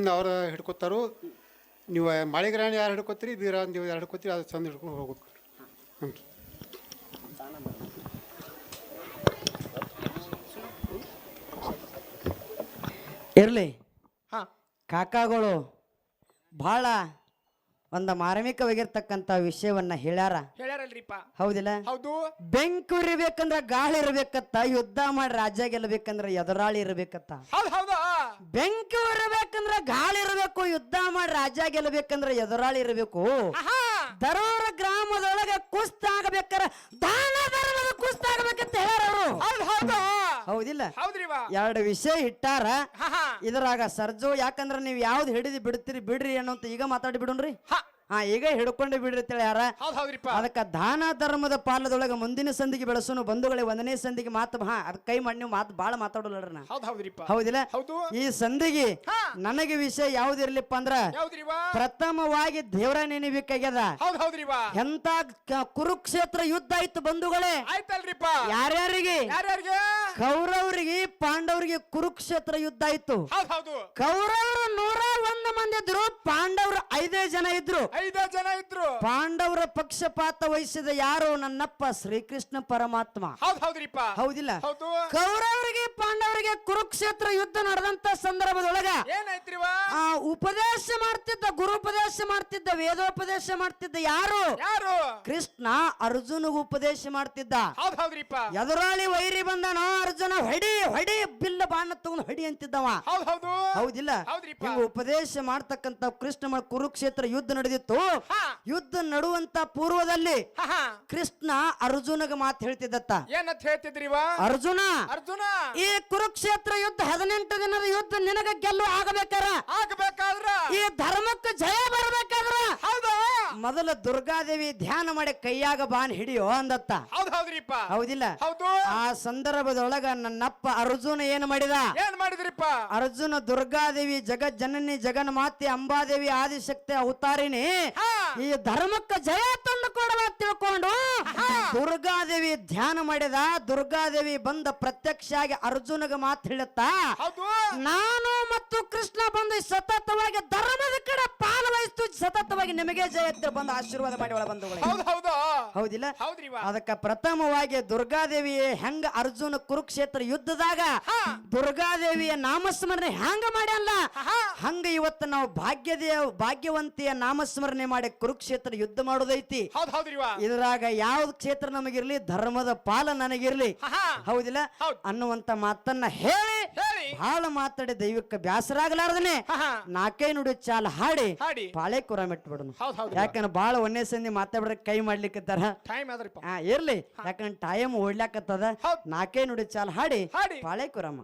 ಮುಂದೆ ಅವ್ರು ಹಿಡ್ಕೊತಾರೋ. ನೀವು ಮಾಳಿಗ್ರಾಣಿ ಯಾರು ಹಿಡ್ಕೊತೀರಿ, ಬೀರ ನೀವು ಯಾರು ಹಿಡ್ಕೊತೀರಿ, ಅದು ಚಂದ ಹಿಡ್ಕೊಂಡು ಹೋಗ್ಬೇಕು. ಹ್ಞೂ. ಇರ್ಲಿ. ಹಾಂ, ಕಾಕಾಗಳು ಭಾಳ ಒಂದು ಮಾರ್ಮಿಕವಾಗಿರ್ತಕ್ಕಂಥ ವಿಷಯವನ್ನ ಹೇಳ್ಯಾರಲ್ರಿಪ್ಪ. ಹೌದಿಲ್ಲ? ಹೌದು. ಬೆಂಕಿ ಇರ್ಬೇಕಂದ್ರ ಗಾಳಿ ಇರ್ಬೇಕತ್ತ, ಯುದ್ಧ ಮಾಡಿ ರಾಜ್ಯ ಗೆಲ್ಲಬೇಕಂದ್ರ ಎದುರಾಳಿ ಇರ್ಬೇಕತ್ತ. ಹೌದು. ಬೆಂಕಿ ಇರ್ಬೇಕಂದ್ರ ಗಾಳಿ ಇರ್ಬೇಕು, ಯುದ್ಧ ಮಾಡಿ ರಾಜ್ಯ ಗೆಲ್ಲಬೇಕಂದ್ರ ಎದುರಾಳಿ ಇರ್ಬೇಕು. ದರೋರ ಗ್ರಾಮದೊಳಗೆ ಕುಸ್ತಾಗಬೇಕಾರ ದಾನ ಧರ್ಮದ ಕುಸ್ತಾಗಬೇಕಂತ ಹೇಳೋರು. ಹೌದಿಲ್ಲ? ಎರಡು ವಿಷಯ ಇಟ್ಟಾರ ಇದರಾಗ ಸರ್ಜು. ಯಾಕಂದ್ರ ನೀವ್ ಯಾವ್ದು ಹಿಡಿದು ಬಿಡ್ತೀರಿ ಬಿಡ್ರಿ ಅನ್ನೋಂತ ಈಗ ಮಾತಾಡಿ ಬಿಡುನ್ರಿ. ಈಗ ಹಿಡ್ಕೊಂಡೆ ಬಿಡಿರ್ತೇಳಿ ಯಾರ. ಅದಕ್ಕ ದಾನ ಧರ್ಮದ ಪಾಲದೊಳಗ ಮುಂದಿನ ಸಂದಿಗೆ ಬೆಳೆಸೋನು ಬಂಧುಗಳೇ. ಒಂದನೇ ಸಂದಿಗೆ ಮಾತು ಅದ್ ಕೈ ಮಾಡಿ ನೀವು ಮಾತು ಬಾಳ ಮಾತಾಡೋಲ್ರಿ ನಾ. ಹೌದಿಲ್ಲ? ಈ ಸಂದಿಗೆ ನನಗೆ ವಿಷಯ ಯಾವ್ದಿರ್ಲಿಪ್ಪ ಅಂದ್ರ ಪ್ರಥಮವಾಗಿ ದೇವರ ನೆನಬೇಕಾಗ್ಯದ. ಎಂತ ಕುರುಕ್ಷೇತ್ರ ಯುದ್ಧ ಆಯ್ತು ಬಂಧುಗಳೇ. ಯಾರ್ಯಾರಿಗೆ? ಕೌರವರಿಗೆ ಪಾಂಡವರಿಗೆ ಕುರುಕ್ಷೇತ್ರ ಯುದ್ಧ ಆಯ್ತು. ಕೌರವರು 101 ಮಂದಿ ಇದ್ರು, ಪಾಂಡವರು 5 ಜನ ಇದ್ರು. ಪಾಂಡವರ ಪಕ್ಷಪಾತ ವಹಿಸಿದ ಯಾರು? ನನ್ನಪ್ಪ ಶ್ರೀಕೃಷ್ಣ ಪರಮಾತ್ಮ. ಹೌದಿಲ್ಲ? ಕೌರವರಿಗೆ ಪಾಂಡವರಿಗೆ ಕುರುಕ್ಷೇತ್ರ ಯುದ್ಧ ನಡೆದಂತ ಸಂದರ್ಭದೊಳಗ ಉಪದೇಶ ಮಾಡ್ತಿದ್ದ, ಗುರುಪದೇಶ ಮಾಡ್ತಿದ್ದ, ವೇದೋಪದೇಶ ಮಾಡ್ತಿದ್ದ ಯಾರು? ಕೃಷ್ಣ ಅರ್ಜುನಗ ಉಪದೇಶ ಮಾಡ್ತಿದ್ದ. ಎದುರಾಳಿ ವೈರಿ ಬಂದನೋ ಅರ್ಜುನ ಹೊಡಿ ಹೊಡಿ ಬಿಲ್ಲ ಬಾಣ ತಗೊಂಡು ಹೊಡಿ ಅಂತಿದ್ದವ. ಹೌದಿಲ್ಲ? ಹಿಂಗ ಉಪದೇಶ ಮಾಡ್ತಕ್ಕಂತ ಕೃಷ್ಣ ಕುರುಕ್ಷೇತ್ರ ಯುದ್ಧ ನಡೆದಿತ್ತು. ಯುದ್ಧ ನಡುವಂತ ಪೂರ್ವದಲ್ಲಿ ಕೃಷ್ಣ ಅರ್ಜುನಗ ಮಾತು ಹೇಳ್ತಿದ್ದತ್ತ. ಏನಂತ ಹೇಳ್ತಿದ್ರಿವ? ಅರ್ಜುನ, ಈ ಕುರುಕ್ಷೇತ್ರ ಯುದ್ಧ 18 ದಿನದ ಯುದ್ಧ ನಿನಗ ಗೆಲ್ಲು ಆಗಬೇಕಾದ್ರ ಈ ಧರ್ಮಕ್ಕೆ ಜಯ ಬರಬೇಕಾದ್ರ ಮೊದಲು ದುರ್ಗಾದೇವಿ ಧ್ಯಾನ ಮಾಡಿ ಕೈಯಾಗ ಬಾನ್ ಹಿಡಿಯೋ ಅಂದತ್ತ. ಹೌದಿಲ್ಲ? ಆ ಸಂದರ್ಭದೊಳಗ ನನ್ನಪ್ಪ ಅರ್ಜುನ ಏನು ಮಾಡಿದ? ಅರ್ಜುನ ದುರ್ಗಾದೇವಿ ಜಗಜ್ಜನನಿ ಜಗನ್ಮಾತೆ ಅಂಬಾದೇವಿ ಆದಿಶಕ್ತಿ ಅವತಾರಿಣಿ ಈ ಧರ್ಮಕ್ಕೆ ಜಯ ತಂದು ಕೊಡುವ ತಿಳ್ಕೊಂಡು ದುರ್ಗಾದೇವಿ ಧ್ಯಾನ ಮಾಡಿದ. ದುರ್ಗಾದೇವಿ ಬಂದ ಪ್ರತ್ಯಕ್ಷ ಆಗಿ ಅರ್ಜುನಗ ಮಾತು ಹೇಳುತ್ತಾ, ನಾನು ಮತ್ತು ಕೃಷ್ಣ ಬಂದು ಸತತವಾಗಿ ಧರ್ಮದ ಕಡೆ ಪಾಲು ವಹಿಸ್ತು, ಸತತವಾಗಿ ನಿಮಗೆ ಜಯ ಬಂದು ಆಶೀರ್ವಾದ ಮಾಡಿ ಒಳ ಬಂಧುಗಳೇ. ಹೌದಿಲ್ಲ? ಅದಕ್ಕ ಪ್ರಥಮವಾಗಿ ದುರ್ಗಾದೇವಿ ಹೆಂಗ ಅರ್ಜುನ ಕುರುಕ್ಷೇತ್ರ ಯುದ್ಧದಾಗ ದುರ್ಗಾದೇವಿಯ ನಾಮಸ್ಮರಣೆ ಹೆಂಗ ಮಾಡ್ಯಲ್ಲ, ಹಂಗ ಇವತ್ತು ನಾವು ಭಾಗ್ಯವಂತಿಯ ನಾಮಸ್ಮರಣೆ ಮಾಡಿ ಕುರುಕ್ಷೇತ್ರ ಯುದ್ಧ ಮಾಡೋದೈತಿ. ಇದ್ರಾಗ ಯಾವ್ದು ಕ್ಷೇತ್ರ ನಮಗಿರ್ಲಿ, ಧರ್ಮದ ಪಾಲ ನನಗಿರ್ಲಿ. ಹೌದಿಲ್ಲ? ಅನ್ನುವಂತ ಮಾತನ್ನ ಹೇಳಿ ಬಹಳ ಮಾತಾಡಿ ದೈವಕ್ಕೆ ಬ್ಯಾಸರಾಗಲಾರ್ದನೆ 4 ನುಡಿ ಚಾಲ ಹಾಡಿ ಪಾಳೆ ಕುರ ಮೆಟ್ಬಿಡೋಣ. ಯಾಕಂದ್ರೆ ಬಾಳ ಒಂದೇ ಸಂದಿ ಮಾತಾಡ್ರೆ ಕೈ ಮಾಡ್ಲಿಕ್ಕತ್ತಾರ. ಇರ್ಲಿ, ಯಾಕಂದ್ರೆ ಟೈಮ್ ಓಡ್ಲಾಕತ್ತದ. 4 ನುಡಿ ಚಾಲ ಹಾಡಿ ಪಾಳೆ ಕುರಮ್ಮ.